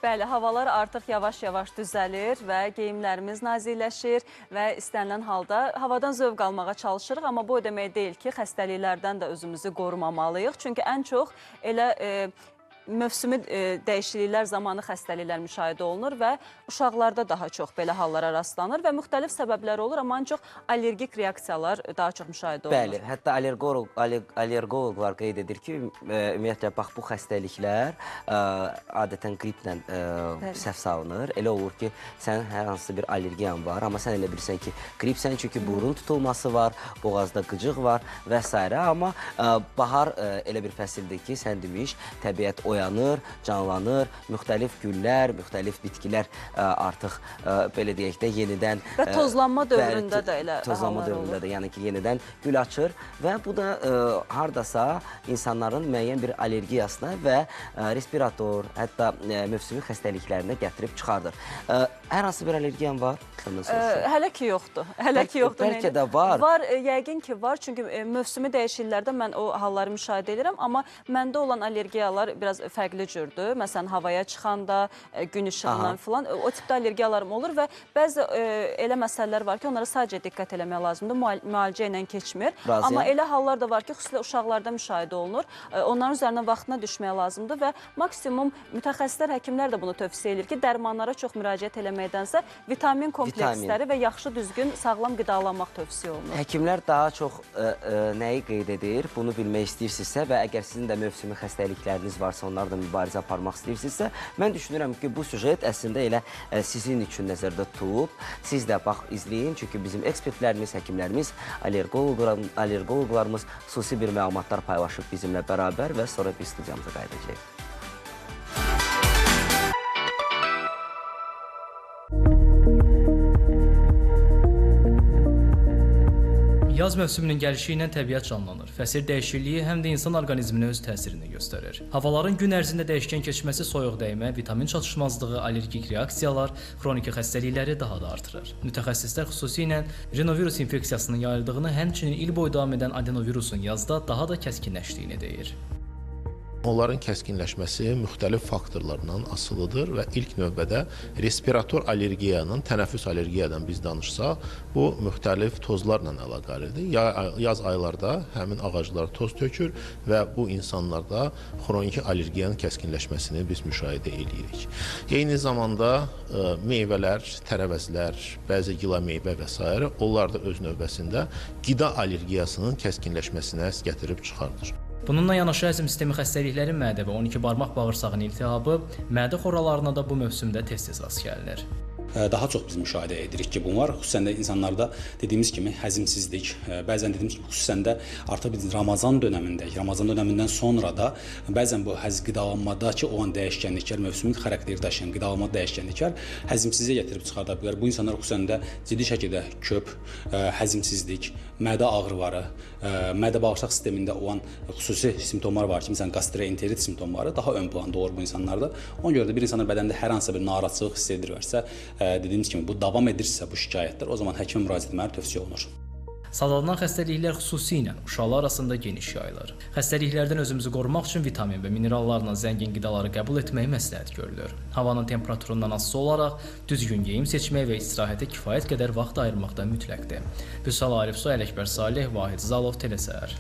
Bəli, havalar artıq yavaş-yavaş düzəlir və geyimlərimiz nazikləşir və istənilən halda havadan zövq almağa çalışırıq. Amma bu o demək deyil ki, xəstəliklərdən də özümüzü qorumamalıyıq. Çünki ən çox elə mövsümi dəyişikliklər zamanı xəstəliklər müşahidə olunur və uşaqlarda daha çox belə hallara rastlanır və müxtəlif səbəblər olur, amma ancaq allergik reaksiyalar daha çox müşahidə olunur. Bəli, hətta allergoloqlar qeyd edir ki, ümumiyyətlə, bax, bu xəstəliklər adətən qriplə səhv salınır. Elə olur ki, sənin hər hansı bir allergiyan var, amma sən elə bilirsən ki, qripsən, çünki burun tutulması var, boğazda qıcıq var və s. Amma bahar elə bir fəsildir ki, sən demiş, təbiət oyanır, canlanır, müxtəlif güllər, müxtəlif bitkilər artıq, belə deyək də, yenidən... Və tozlanma dövründə də elə tozlanma dövründə də, yəni ki, yenidən gül açır və bu da hardasa insanların müəyyən bir allergiyasına və respirator, hətta mövsümi xəstəliklərinə gətirib çıxardır. Hər hansı bir allergiyan var? Hələ ki yoxdur. Hələ ki yoxdur. Bəlkə də var. Var, yəqin ki var. Çünki mövsümi dəyişikliklərdə mən o halları müşahidə edirəm, amma məndə olan allergiyalar biraz fərqli cürdür. Məsələn, havaya çıxanda, gün işığından filan o tipdə allergiyalarım olur və bəzi elə məsələlər var ki, onlara sadəcə diqqət eləmək lazımdır. Müalicə ilə keçmir. Amma elə hallar da var ki, xüsusilə uşaqlarda müşahidə olunur. Onların üzərinə vaxtına düşmək lazımdır və maksimum mütəxəssislər, həkimlər də bunu tövsiyə edir ki, dərmanlara çox müraciət eləməkdənsə vitamin kompleksləri və yaxşı düzgün sağlam qidalanmaq tövsiyə olunur. Həkimlər daha çox nəyi qeyd edir, bunu bilmək istəyirsinizsə və əgər sizin də mövsümi xəstəlikləriniz varsa, onlarla mübarizə aparmaq istəyirsinizsə, mən düşünürəm ki, bu süjet əslində elə sizin üçün nəzərdə tutulub. Siz də bax, izləyin, çünki bizim ekspertlərimiz, həkimlərimiz, allergoloqlarımız xüsusi bir məlumatlar paylaşıb bizimlə bərabər və sonra biz studiyamıza qayıdacaq. Yaz mövsümünün gəlişi ilə təbiət canlanır. Fəsil dəyişikliyi həm də insan orqanizminə öz təsirini göstərir. Havaların gün ərzində dəyişkən keçməsi, soyuq dəymə, vitamin çatışmazlığı, allergik reaksiyalar, xroniki xəstəlikləri daha da artırır. Mütəxəssislər xüsusilə rinovirus infeksiyasının yayıldığını, həmçinin il boyu davam edən adenovirusun yazda daha da kəskinləşdiyini deyir. Onların kəskinləşməsi müxtəlif faktorlardan asılıdır və ilk növbədə respirator allergiyanın, tənəffüs allergiyadan biz danışsaq, bu müxtəlif tozlarla əlaqəlidir. Yaz aylarda həmin ağaclar toz tökür və bu insanlarda xroniki allergiyanın kəskinləşməsini biz müşahidə edirik. Eyni zamanda meyvələr, tərəvəzlər, bəzi gila meyvə və s. onlar da öz növbəsində qida allergiyasının kəskinləşməsinə gətirib çıxardır. Bununla yanaşı həzm sistemi xəstəlikləri, mədə və 12 barmaq bağırsağının iltihabı, mədə xoralarına da bu mövsümdə tez-tez rast gəlinir. Daha çox biz müşahidə edirik ki, bunlar xüsusən də insanlarda dediyimiz kimi həzmsizlik, bəzən dediyimiz kimi xüsusən də artıq biz Ramazan dönəmindəyik. Ramazan dönəmindən sonra da bəzən bu qidalanmadakı olan dəyişkənliklər, mövsümi xarakter daşıyan qidalanma dəyişkənliklər həzmsizliyə gətirib çıxarda bilər. Bu insanlar xüsusən də ciddi şəkildə köp, həzmsizlik, mədə ağrıları, mədə-bağırsaq sistemində olan xüsusi simptomlar var ki, məsələn, gastroenterit simptomları daha ön planda olur bu insanlarda. Ona görə də bir insanlar bədəndə hər hansı bir narahatçılıq hiss edirlərsə, dediyimiz kimi bu davam edirsə bu şikayətlər, o zaman həkimə müraciət etmələri tövsiyə olunur. Sadalanan xəstəliklər xüsusilə uşaqlar arasında geniş yayılır. Xəstəliklərdən özümüzü qorumaq üçün vitamin və minerallarla zəngin qidaları qəbul etmək məsləhət görülür. Havanın temperaturundan asılı olaraq düzgün geyim seçmək və istirahətə kifayət qədər vaxt ayırmaq da mütləqdir. Vüsal Arifsoy, Ələkbər Salih, Vahid Zalov, Telesəhər.